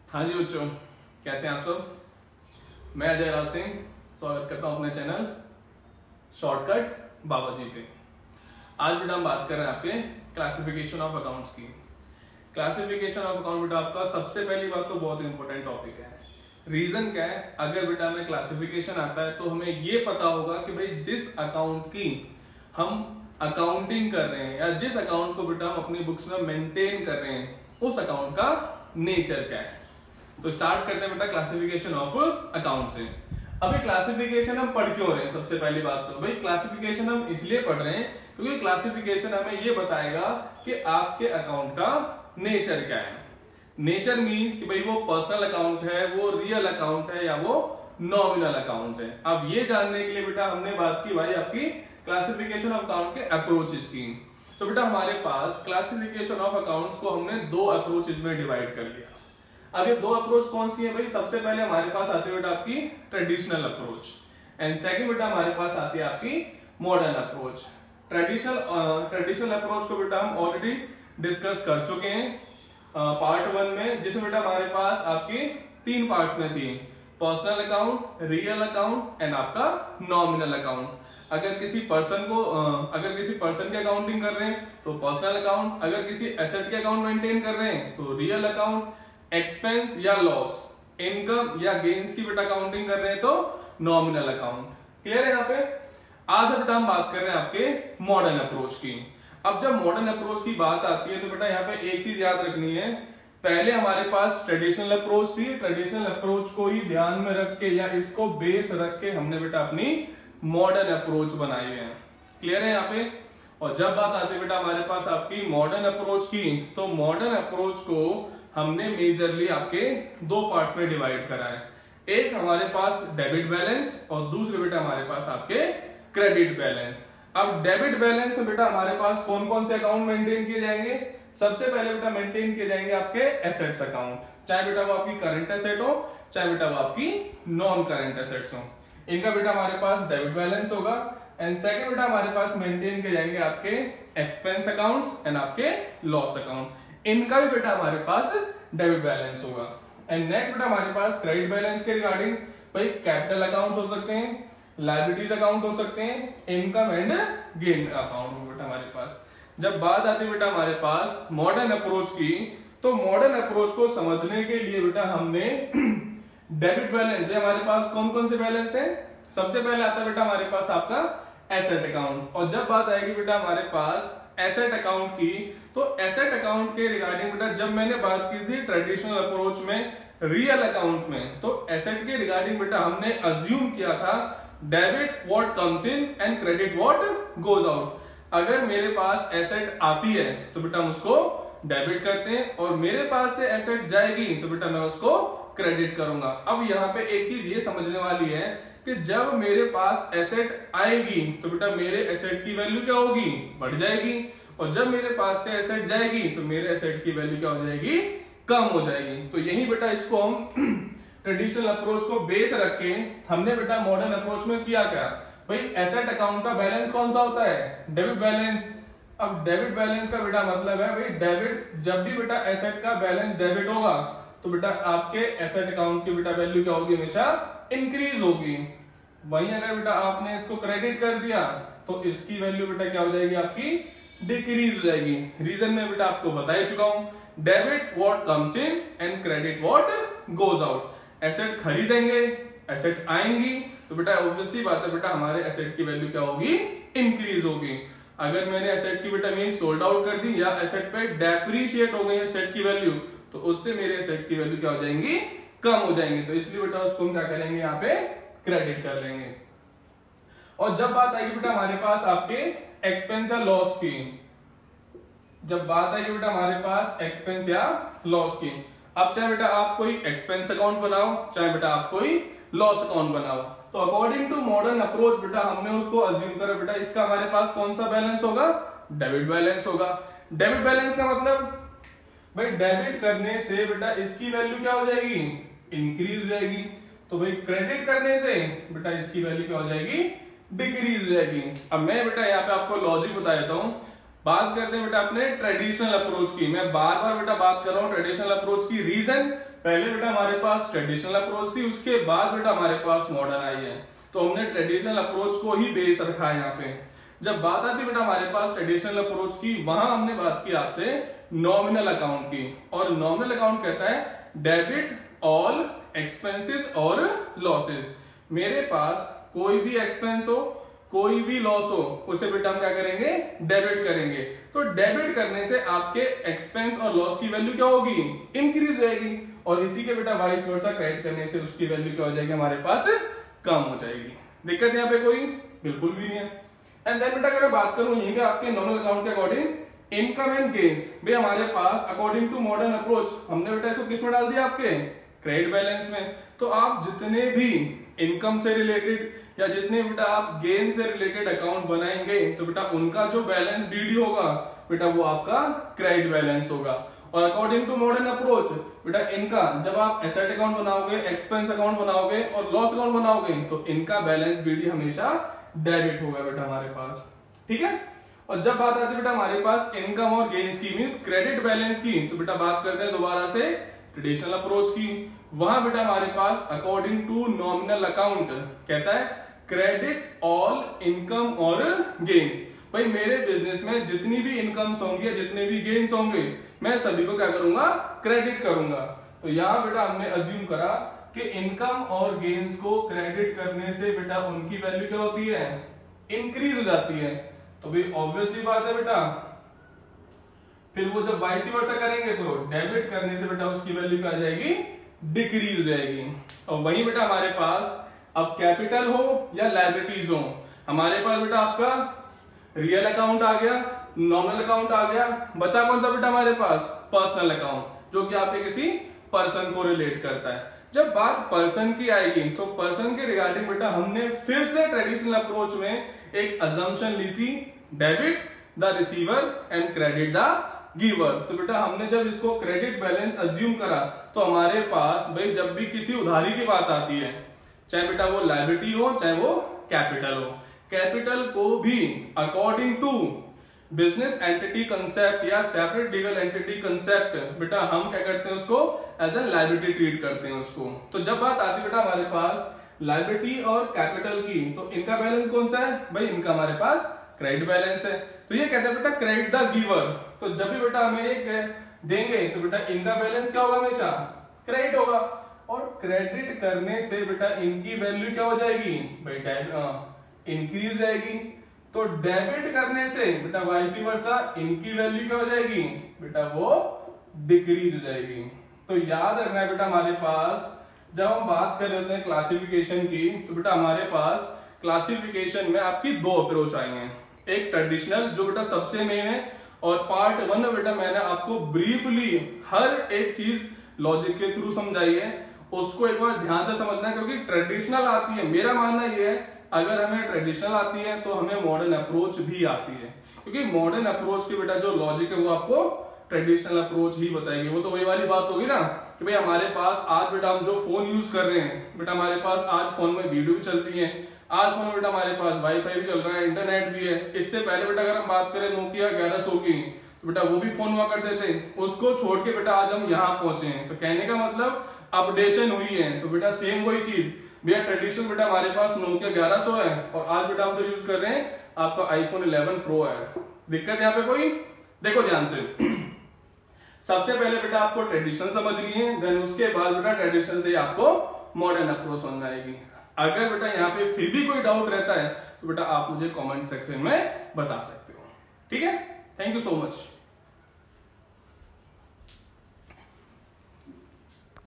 हाँ जी बच्चों, कैसे हैं आप सब। मैं अजय राज सिंह स्वागत करता हूं अपने चैनल शॉर्टकट बाबा जी पे। आज बेटा हम बात कर रहे हैं आपके क्लासिफिकेशन ऑफ अकाउंट्स की। क्लासिफिकेशन ऑफ अकाउंट बेटा आपका सबसे पहली बात तो बहुत इंपॉर्टेंट टॉपिक है। रीजन क्या है, अगर बेटा हमें क्लासिफिकेशन आता है तो हमें ये पता होगा कि भाई जिस अकाउंट की हम अकाउंटिंग कर रहे हैं या जिस अकाउंट को बेटा हम अपनी बुक्स में मेंटेन कर रहे हैं उस अकाउंट का नेचर क्या है। तो स्टार्ट करते हैं बेटा क्लासिफिकेशन ऑफ अकाउंट से। अभी क्लासिफिकेशन हम पढ़ क्यों रहे हैं, सबसे पहली बात तो भाई क्लासिफिकेशन हम इसलिए पढ़ रहे हैं क्योंकि क्लासिफिकेशन हमें ये बताएगा कि आपके अकाउंट का नेचर क्या है। नेचर मींस कि भाई वो पर्सनल अकाउंट है, वो रियल अकाउंट है या वो नॉमिनल अकाउंट है। अब ये जानने के लिए बेटा हमने बात की भाई आपकी क्लासिफिकेशन ऑफ अकाउंट के अप्रोचेस की। तो बेटा हमारे पास क्लासिफिकेशन ऑफ अकाउंट्स को हमने दो अप्रोचेस में डिवाइड कर लिया। अब ये दो अप्रोच कौन सी है भाई, सबसे पहले हमारे पास आती है बेटा आपकी ट्रेडिशनल अप्रोच एंड सेकंड बेटा हमारे पास आती है आपकी मॉडर्न अप्रोच। ट्रेडिशनल अप्रोच को बेटा हम ऑलरेडी डिस्कस कर चुके हैं पार्ट 1 में, जिसमें बेटा हमारे पास आपके 3 पार्ट्स में थी, personal account, real account and आपका नॉमिनल अकाउंट। अगर किसी पर्सन की अकाउंटिंग कर रहे हैं तो पर्सनल अकाउंट, अगर किसी एसेट के अकाउंट मेंटेन कर रहे हैं तो रियल अकाउंट, एक्सपेंस या लॉस, इनकम या गेन्स की बेटा अकाउंटिंग कर रहे हैं तो नॉमिनल अकाउंट। क्लियर है यहाँ पे। आज बेटा हम बात कर रहे हैं आपके मॉडर्न अप्रोच की। अब जब मॉडर्न अप्रोच की बात आती है तो बेटा यहाँ पे एक चीज याद रखनी है, पहले हमारे पास ट्रेडिशनल अप्रोच थी, ट्रेडिशनल अप्रोच को ही ध्यान में रख के या इसको बेस रख के हमने बेटा अपनी मॉडर्न अप्रोच बनाई है। क्लियर है यहाँ पे। और जब बात आती है बेटा हमारे पास आपकी मॉडर्न अप्रोच की, तो मॉडर्न अप्रोच को हमने मेजरली आपके दो पार्ट्स में डिवाइड करा है। एक हमारे पास डेबिट बैलेंस और दूसरे बेटा हमारे पास आपके क्रेडिट बैलेंस। अब डेबिट बैलेंस में बेटा हमारे पास कौन कौन से अकाउंट मेंटेन किए जाएंगे, सबसे पहले बेटा मेंटेन किए जाएंगे आपके एसेट्स अकाउंट, चाहे बेटा वो आपकी करंट एसेट हो चाहे बेटा वो आपकी नॉन करंट एसेट्स हो, इनका बेटा हमारे पास डेबिट बैलेंस होगा। एंड सेकंड बेटा हमारे पास मेंटेन किए जाएंगे आपके एक्सपेंस अकाउंट्स एंड आपके लॉस अकाउंट, इनका भी बेटा हमारे पास डेबिट बैलेंस होगा। एंड नेक्स्ट बेटा हमारे पास क्रेडिट बैलेंस के रिगार्डिंग भाई कैपिटल अकाउंट्स हो सकते हैं, लायबिलिटीज अकाउंट हो सकते हैं, इनकम एंड गेन अकाउंट हो बेटा हमारे पास। जब बात आती है बेटा हमारे पास मॉडर्न अप्रोच की, तो मॉडर्न अप्रोच को समझने के लिए बेटा हमने डेबिट बैलेंस, हमारे पास कौन कौन से बैलेंस है, सबसे पहले आता है बेटा हमारे पास आपका एसेट अकाउंट। और जब बात आएगी बेटा हमारे पास एसेट अकाउंट की, तो एसेट अकाउंट के रिगार्डिंग बेटा जब मैंने बात की थी ट्रेडिशनल अप्रोच में रियल अकाउंट में, तो एसेट के रिगार्डिंग बेटा हमने अज्यूम किया था debit what comes in and credit what goes out. अगर मेरे पास एसेट आती है तो बेटा हम उसको डेबिट करते हैं और मेरे पास से एसेट जाएगी तो बेटा मैं उसको क्रेडिट करूंगा। अब यहाँ पे एक चीज ये समझने वाली है कि जब मेरे पास एसेट आएगी तो बेटा मेरे एसेट की वैल्यू क्या होगी, बढ़ जाएगी, और जब मेरे पास से एसेट जाएगी तो मेरे एसेट की वैल्यू क्या हो जाएगी, कम हो जाएगी। तो यही बेटा इसको हम ट्रेडिशनल अप्रोच को बेस रख के हमने बेटा मॉडर्न अप्रोच में किया क्या, भाई एसेट अकाउंट का बैलेंस कौन सा होता है, डेबिट बैलेंस। अब डेबिट बैलेंस का बेटा मतलब है भाई डेबिट, जब भी बेटा एसेट का बैलेंस डेबिट होगा तो बेटा आपके एसेट अकाउंट की बेटा वैल्यू क्या होगी, हमेशा इंक्रीज होगी। वहीं अगर बेटा आपने इसको क्रेडिट कर दिया तो इसकी वैल्यू बेटा क्या हो जाएगी, आपकी डिक्रीज हो जाएगी। रीजन में बेटा आपको बता ही चुका हूं, debit what comes in and credit what goes out. Asset खरीदेंगे, एसेट आएंगी तो बेटा ऑब्वियसली बात है बेटा हमारे एसेट की वैल्यू क्या होगी, इंक्रीज होगी। अगर मैंने एसेट की बेटा मीन सोल्ड आउट कर दी या एसेट पे डेप्रीशिएट हो गई एसेट की वैल्यू, तो उससे मेरे एसेट की वैल्यू क्या हो जाएंगी, कम हो जाएंगी। तो इसलिए बेटा उसको हम क्या करेंगे, यहाँ पे क्रेडिट कर लेंगे। और जब बात आएगी बेटा हमारे पास आपके एक्सपेंस या लॉस की, जब बात आएगी बेटा हमारे पास एक्सपेंस या लॉस की, अब चाहे बेटा आप कोई एक्सपेंस अकाउंट बनाओ चाहे बेटा आप कोई लॉस अकाउंट बनाओ, तो अकॉर्डिंग टू मॉडर्न अप्रोच बेटा हमने उसको अज्यूम करा बेटा इसका हमारे पास कौन सा बैलेंस होगा, डेबिट बैलेंस होगा। डेबिट बैलेंस का मतलब भाई डेबिट करने से बेटा इसकी वैल्यू क्या हो जाएगी, इंक्रीज हो जाएगी। तो भाई क्रेडिट करने से बेटा इसकी वैल्यू क्या हो जाएगी, डिक्रीज हो जाएगी। अब मैं बेटा यहाँ पे आपको लॉजिक बता देता हूं। बात करते हैं बेटा अपने ट्रेडिशनल अप्रोच की। मैं बार बार बेटा बात कर रहा हूँ ट्रेडिशनल अप्रोच की। रीजन, पहले बेटा हमारे पास ट्रेडिशनल अप्रोच थी, उसके बाद बेटा हमारे पास मॉडर्न आई है, तो हमने ट्रेडिशनल अप्रोच को ही बेस रखा है यहाँ पे। जब बात आती है बेटा हमारे पास ट्रेडिशनल अप्रोच की, वहां हमने बात की आपसे नॉमिनल अकाउंट की, और नॉमिनल अकाउंट कहता है डेबिट ऑल एक्सपेंसेस और लॉसेस। मेरे पास कोई भी एक्सपेंस हो, कोई भी लॉस हो, उसे बेटा हम क्या करेंगे, डेबिट करेंगे। तो डेबिट करने से आपके एक्सपेंस और लॉस की वैल्यू क्या होगी, इंक्रीज हो जाएगी, और इसी के बेटा वाइस वर्सा क्रेडिट करने से उसकी वैल्यू क्या हो जाएगी, हमारे पास कम हो जाएगी। दिक्कत यहाँ पे कोई बिल्कुल भी नहीं है। एंड देन बेटा अगर मैं बात करूं यहीं पे आपके नॉमिनल अकाउंट के अकॉर्डिंग इनकम एंड गेन्स, भाई हमारे पास अकॉर्डिंग टू मॉडर्न अप्रोच हमने बेटा इसको किस में डाल दिया, आपके क्रेडिट बैलेंस में। तो आप जितने भी इनकम से रिलेटेड या जितने बेटा आप गेन से रिलेटेड अकाउंट बनाएंगे, तो बेटा उनका जो बैलेंस डीडी होगा बेटा वो आपका क्रेडिट बैलेंस होगा। और अकॉर्डिंग टू मॉडर्न अप्रोच बेटा इनका, जब आप एसेट अकाउंट बनाओगे, एक्सपेंस अकाउंट बनाओगे और लॉस अकाउंट बनाओगे, तो इनका बैलेंस डीडी हमेशा डेबिट होगा बेटा हमारे पास, ठीक है। और जब बात आती है बेटा हमारे पास इनकम और गेन्स की, मींस क्रेडिट बैलेंस की, तो बेटा बात करते हैं दोबारा से ट्रेडिशनल अप्रोच की। वहां बेटा हमारे पास अकॉर्डिंग टू नॉमिनल अकाउंट कहता है क्रेडिट ऑल इनकम और गेन्स। भाई मेरे बिजनेस में जितनी भी इनकम्स होंगी, जितने भी गेन्स होंगे, मैं सभी को क्या करूंगा, क्रेडिट करूंगा। तो यहां बेटा हमने अज्यूम करा कि इनकम और गेन्स को क्रेडिट करने से बेटा उनकी वैल्यू क्या होती है, इंक्रीज हो जाती है। तो भाई ऑब्वियसली बात है बेटा, फिर वो जब वाइस वर्सा करेंगे तो डेबिट करने से बेटा उसकी वैल्यू क्या आ जाएगी, डिक्रीज हो जाएगी। और वही बेटा हमारे पास अब कैपिटल हो या लायबिलिटीज हो, हमारे पास बेटा आपका रियल अकाउंट आ गया, नॉमिनल अकाउंट आ गया, बचा कौन सा बेटा हमारे पास, पर्सनल अकाउंट, जो कि आपके किसी पर्सन को रिलेट करता है। जब बात पर्सन की आएगी तो पर्सन के रिगार्डिंग बेटा हमने फिर से ट्रेडिशनल अप्रोच में एक अजम्पशन ली थी, debit the receiver and credit the giver. तो बेटा हमने जब इसको क्रेडिट बैलेंस अज्यूम करा, तो हमारे पास भाई जब भी किसी उधारी की बात आती है, चाहे बेटा वो लायबिलिटी हो चाहे वो कैपिटल हो, कैपिटल को भी according to business entity concept या सेपरेट लीगल एंटिटी कंसेप्ट बेटा हम क्या करते हैं, उसको एज ए लायबिलिटी ट्रीट करते हैं उसको। तो जब बात आती है बेटा हमारे पास लायबिलिटी और कैपिटल की, तो इनका बैलेंस कौन सा है, भाई इनका हमारे पास क्रेडिट बैलेंस है। तो ये कहते हैं बेटा क्रेडिट द गिवर। तो जब भी बेटा हमें एक देंगे तो बेटा इनका बैलेंस क्या होगा, हमेशा क्रेडिट होगा, और क्रेडिट करने से बेटा इनकी वैल्यू क्या हो जाएगी, भाई इंक्रीज जाएगी। तो डेबिट करने से बेटा वाइस वर्सा इनकी वैल्यू क्या हो जाएगी, बेटा वो डिक्रीज हो जाएगी। तो याद रखना है बेटा हमारे पास जब हम बात कर रहे होते हैं क्लासिफिकेशन की, तो बेटा हमारे पास क्लासिफिकेशन में आपकी दो अप्रोच आई हैं, एक ट्रेडिशनल जो बेटा सबसे मेन है, और पार्ट 1 में बेटा मैंने आपको ब्रीफली हर एक चीज लॉजिक के थ्रू समझाई है, उसको एक बार ध्यान से समझना, क्योंकि ट्रेडिशनल आती है, मेरा मानना यह है अगर हमें ट्रेडिशनल आती है तो हमें मॉडर्न अप्रोच भी आती है, क्योंकि मॉडर्न अप्रोच की बेटा जो लॉजिक है वो आपको ट्रेडिशनल अप्रोच ही बताएगी। वो तो वही वाली बात होगी ना कि भाई हमारे पास आज बेटा हम जो फोन यूज कर रहे हैं, बेटा हमारे पास आज फोन में वीडियो भी चलती है, आज फोन में बेटा हमारे पास वाईफाई भी चल रहा है, इंटरनेट भी है। इससे पहले बेटा अगर हम बात करें नोकिया 1100 की, तो बेटा वो भी फोन हुआ करते थे, उसको छोड़ के बेटा आज हम यहाँ पहुंचे हैं। तो कहने का मतलब अपडेशन हुई है। तो बेटा सेम वही चीज भैया, ट्रेडिशनल बेटा हमारे पास नोकिया 1100 है, और आज बेटा हम जो यूज कर रहे हैं आपका आईफोन 11 प्रो है। दिक्कत यहाँ पे कोई, देखो ध्यान से, सबसे पहले बेटा आपको ट्रेडिशनल समझनी है, देन उसके बाद बेटा ट्रेडिशनल से आपको मॉडर्न अप्रोच समझ आएगी। अगर बेटा यहाँ पे फिर भी कोई डाउट रहता है तो बेटा आप मुझे कमेंट सेक्शन में बता सकते हो, ठीक है। Thank you so much.